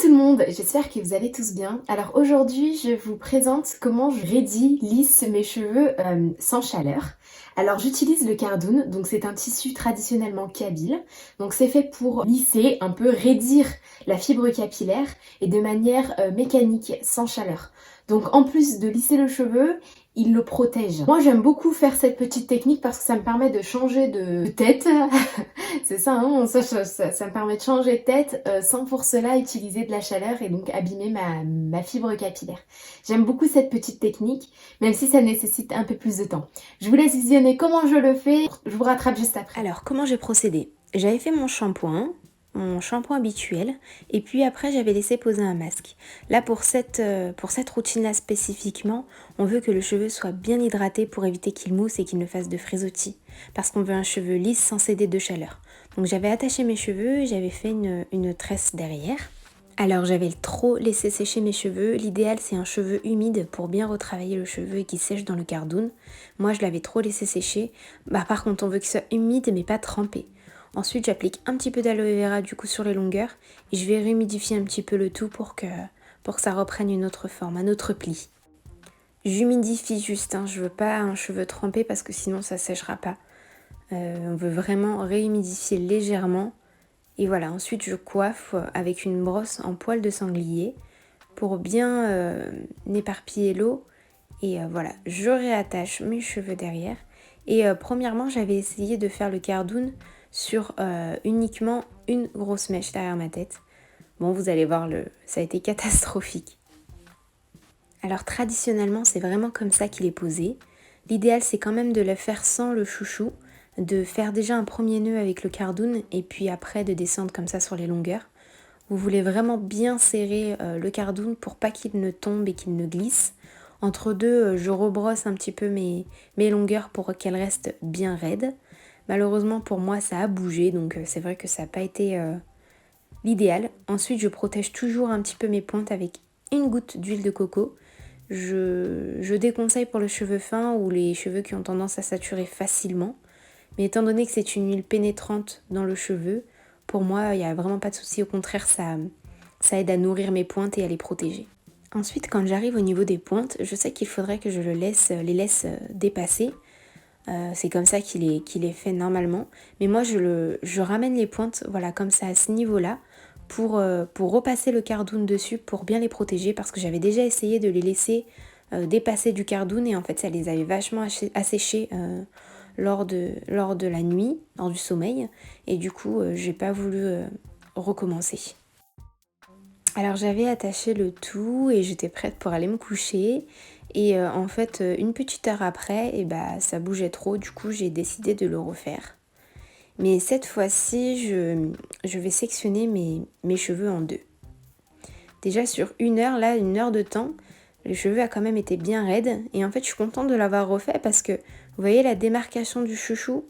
tout le monde, j'espère que vous allez tous bien. Alors aujourd'hui, je vous présente comment je raidis, lisse mes cheveux sans chaleur. Alors j'utilise le cardoon, donc c'est un tissu traditionnellement kabyle. Donc c'est fait pour lisser, un peu raidir la fibre capillaire et de manière mécanique, sans chaleur. Donc en plus de lisser le cheveu, il le protège. Moi j'aime beaucoup faire cette petite technique parce que ça me permet de changer de tête. C'est ça, hein, ça me permet de changer de tête sans pour cela utiliser de la chaleur et donc abîmer ma fibre capillaire. J'aime beaucoup cette petite technique, même si ça nécessite un peu plus de temps. Je vous laisse visionner comment je le fais, je vous rattrape juste après. Alors, comment j'ai procédé? J'avais fait mon shampoing habituel, et puis après j'avais laissé poser un masque. Là, pour cette routine-là spécifiquement, on veut que le cheveu soit bien hydraté pour éviter qu'il mousse et qu'il ne fasse de frisottis, parce qu'on veut un cheveu lisse sans céder de chaleur. Donc j'avais attaché mes cheveux, j'avais fait une tresse derrière. Alors j'avais trop laissé sécher mes cheveux. L'idéal c'est un cheveu humide pour bien retravailler le cheveu et qu'il sèche dans le cardoon. Moi je l'avais trop laissé sécher. Par contre on veut qu'il soit humide mais pas trempé. Ensuite j'applique un petit peu d'aloe vera du coup sur les longueurs et je vais réhumidifier un petit peu le tout pour que ça reprenne une autre forme, un autre pli. J'humidifie juste, hein, je veux pas un cheveu trempé parce que sinon ça séchera pas. On veut vraiment réhumidifier légèrement. Et voilà, ensuite je coiffe avec une brosse en poil de sanglier pour bien éparpiller l'eau. Et voilà, je réattache mes cheveux derrière. Et premièrement, j'avais essayé de faire le cardoon sur uniquement une grosse mèche derrière ma tête. Bon, vous allez voir, ça a été catastrophique. Alors traditionnellement, c'est vraiment comme ça qu'il est posé. L'idéal, c'est quand même de le faire sans le chouchou, de faire déjà un premier nœud avec le cardoon et puis après de descendre comme ça sur les longueurs. Vous voulez vraiment bien serrer le cardoon pour pas qu'il ne tombe et qu'il ne glisse. Entre deux, je rebrosse un petit peu mes longueurs pour qu'elles restent bien raides. Malheureusement pour moi, ça a bougé, donc c'est vrai que ça n'a pas été l'idéal. Ensuite, je protège toujours un petit peu mes pointes avec une goutte d'huile de coco. Je déconseille pour le cheveu fin ou les cheveux qui ont tendance à saturer facilement. Mais étant donné que c'est une huile pénétrante dans le cheveu, pour moi, il n'y a vraiment pas de souci. Au contraire, ça aide à nourrir mes pointes et à les protéger. Ensuite, quand j'arrive au niveau des pointes, je sais qu'il faudrait que je les laisse dépasser. C'est comme ça qu'il est fait normalement. Mais moi, je ramène les pointes, voilà, comme ça, à ce niveau-là, pour repasser le cardoon dessus, pour bien les protéger, parce que j'avais déjà essayé de les laisser dépasser du cardoon, et en fait, ça les avait vachement asséchés lors de la nuit, lors du sommeil, et du coup, j'ai pas voulu recommencer. Alors j'avais attaché le tout et j'étais prête pour aller me coucher. Et en fait, une petite heure après, ça bougeait trop. Du coup, j'ai décidé de le refaire. Mais cette fois-ci, je vais sectionner mes cheveux en deux. Déjà sur une heure de temps, le cheveu a quand même été bien raide. Et en fait, je suis contente de l'avoir refait parce que, vous voyez, la démarcation du chouchou,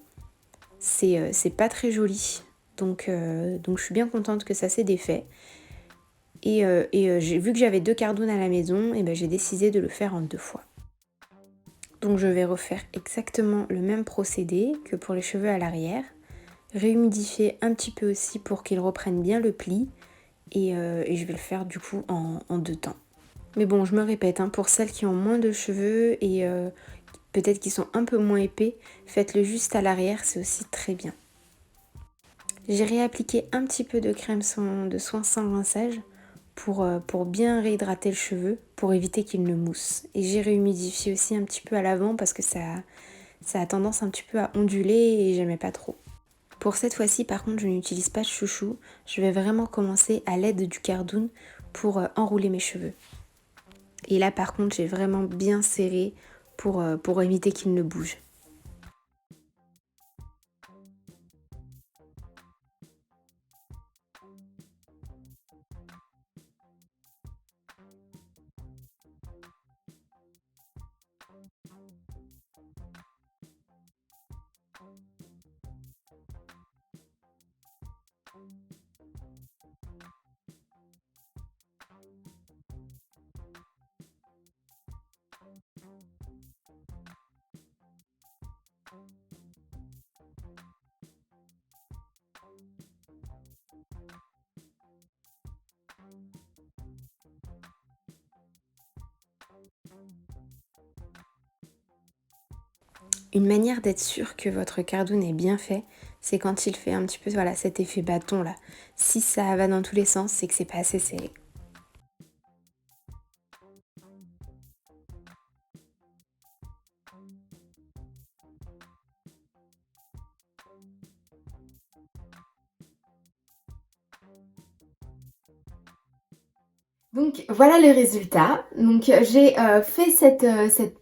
c'est pas très joli. Donc je suis bien contente que ça s'est défait. Et j'ai vu que j'avais 2 cardounes à la maison, et j'ai décidé de le faire en 2 fois. Donc je vais refaire exactement le même procédé que pour les cheveux à l'arrière. Réhumidifier un petit peu aussi pour qu'ils reprennent bien le pli. Et je vais le faire du coup en 2 temps. Mais bon, je me répète, hein, pour celles qui ont moins de cheveux et peut-être qui sont un peu moins épais, faites-le juste à l'arrière, c'est aussi très bien. J'ai réappliqué un petit peu de crème de soin sans rinçage pour bien réhydrater le cheveu, pour éviter qu'il ne mousse. Et j'ai réhumidifié aussi un petit peu à l'avant parce que ça a tendance un petit peu à onduler et j'aimais pas trop. Pour cette fois-ci, par contre, je n'utilise pas de chouchou. Je vais vraiment commencer à l'aide du cardoon pour enrouler mes cheveux. Et là, par contre, j'ai vraiment bien serré pour éviter qu'il ne bouge. Une manière d'être sûr que votre cardoon est bien fait, c'est quand il fait un petit peu voilà, cet effet bâton là. Si ça va dans tous les sens, c'est que c'est pas assez serré. Donc voilà le résultat. Donc j'ai fait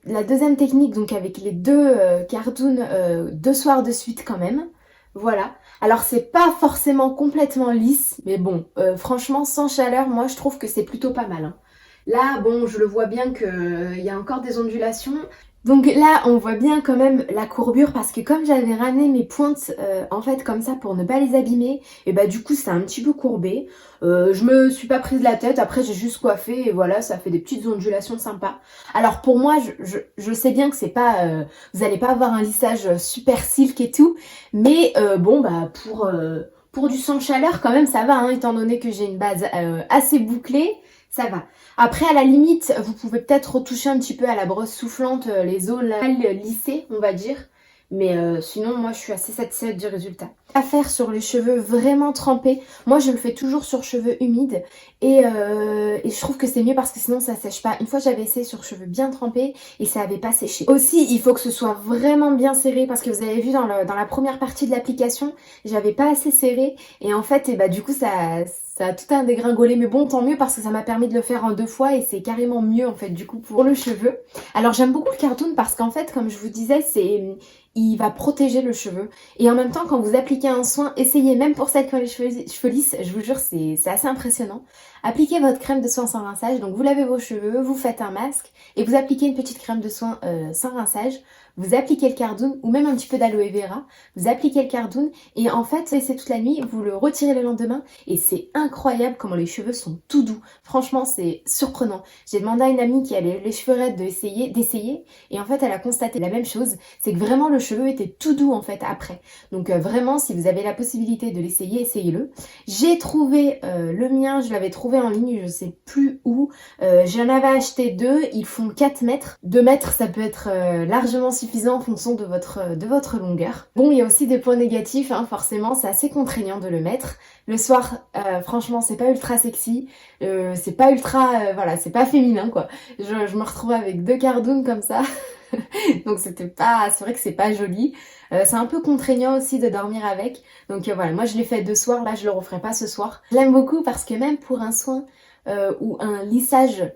la deuxième technique donc avec les deux cardoons 2 soirs de suite quand même. Voilà. Alors c'est pas forcément complètement lisse, mais bon, franchement sans chaleur, moi je trouve que c'est plutôt pas mal, hein. Là, bon, je le vois bien qu'il y a encore des ondulations. Donc là, on voit bien quand même la courbure parce que comme j'avais ramené mes pointes en fait comme ça pour ne pas les abîmer, et bah du coup c'est un petit peu courbé. Je me suis pas prise la tête, après j'ai juste coiffé et voilà, ça fait des petites ondulations sympas. Alors pour moi, je sais bien que c'est pas, vous allez pas avoir un lissage super silk et tout, mais bon bah pour du sans chaleur quand même ça va, hein, étant donné que j'ai une base assez bouclée, ça va. Après, à la limite, vous pouvez peut-être retoucher un petit peu à la brosse soufflante les zones lissées, on va dire. Mais sinon, moi, je suis assez satisfaite du résultat. À faire sur les cheveux vraiment trempés. Moi, je le fais toujours sur cheveux humides. Et je trouve que c'est mieux parce que sinon, ça sèche pas. Une fois, j'avais essayé sur cheveux bien trempés et ça avait pas séché. Aussi, il faut que ce soit vraiment bien serré parce que vous avez vu dans la première partie de l'application, j'avais pas assez serré. Et en fait, et bah, du coup, ça a tout un dégringolé, mais bon, tant mieux parce que ça m'a permis de le faire en 2 fois et c'est carrément mieux en fait du coup pour le cheveu. Alors j'aime beaucoup le cartoon parce qu'en fait, comme je vous disais, il va protéger le cheveu. Et en même temps, quand vous appliquez un soin, essayez, même pour celles qui ont les cheveux lisses, je vous jure, c'est assez impressionnant. Appliquez votre crème de soin sans rinçage, donc vous lavez vos cheveux, vous faites un masque et vous appliquez une petite crème de soin sans rinçage. Vous appliquez le cardoon ou même un petit peu d'aloe vera, vous appliquez le cardoon et en fait, laissez toute la nuit, vous le retirez le lendemain et c'est incroyable comment les cheveux sont tout doux. Franchement, c'est surprenant. J'ai demandé à une amie qui a les cheveux raides d'essayer et en fait, elle a constaté la même chose, c'est que vraiment le cheveu était tout doux en fait après. Donc vraiment, si vous avez la possibilité de l'essayer, essayez-le. J'ai trouvé le mien, je l'avais trouvé en ligne, je sais plus où. J'en avais acheté 2, ils font 4 mètres. 2 mètres, ça peut être largement suffisant en fonction de votre longueur. Bon, il y a aussi des points négatifs, hein, forcément, c'est assez contraignant de le mettre. Le soir, franchement, c'est pas ultra sexy, c'est pas ultra, voilà, c'est pas féminin quoi. Je me retrouve avec 2 cardoons comme ça. Donc c'est vrai que c'est pas joli. C'est un peu contraignant aussi de dormir avec. Donc voilà, moi je l'ai fait 2 soirs, là je le referai pas ce soir. Je l'aime beaucoup parce que même pour un soin ou un lissage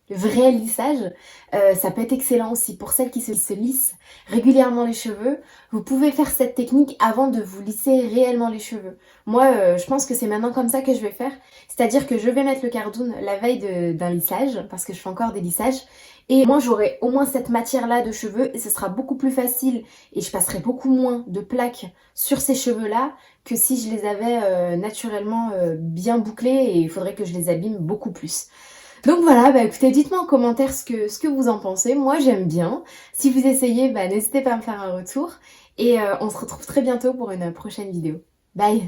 vrai lissage, ça peut être excellent aussi pour celles qui se lissent régulièrement les cheveux. Vous pouvez faire cette technique avant de vous lisser réellement les cheveux. Moi, je pense que c'est maintenant comme ça que je vais faire. C'est-à-dire que je vais mettre le cardoon la veille d'un lissage, parce que je fais encore des lissages. Et moi, j'aurai au moins cette matière-là de cheveux et ce sera beaucoup plus facile et je passerai beaucoup moins de plaques sur ces cheveux-là que si je les avais naturellement bien bouclés et il faudrait que je les abîme beaucoup plus. Donc voilà, bah écoutez, dites-moi en commentaire ce que vous en pensez. Moi, j'aime bien. Si vous essayez, bah n'hésitez pas à me faire un retour. Et on se retrouve très bientôt pour une prochaine vidéo. Bye!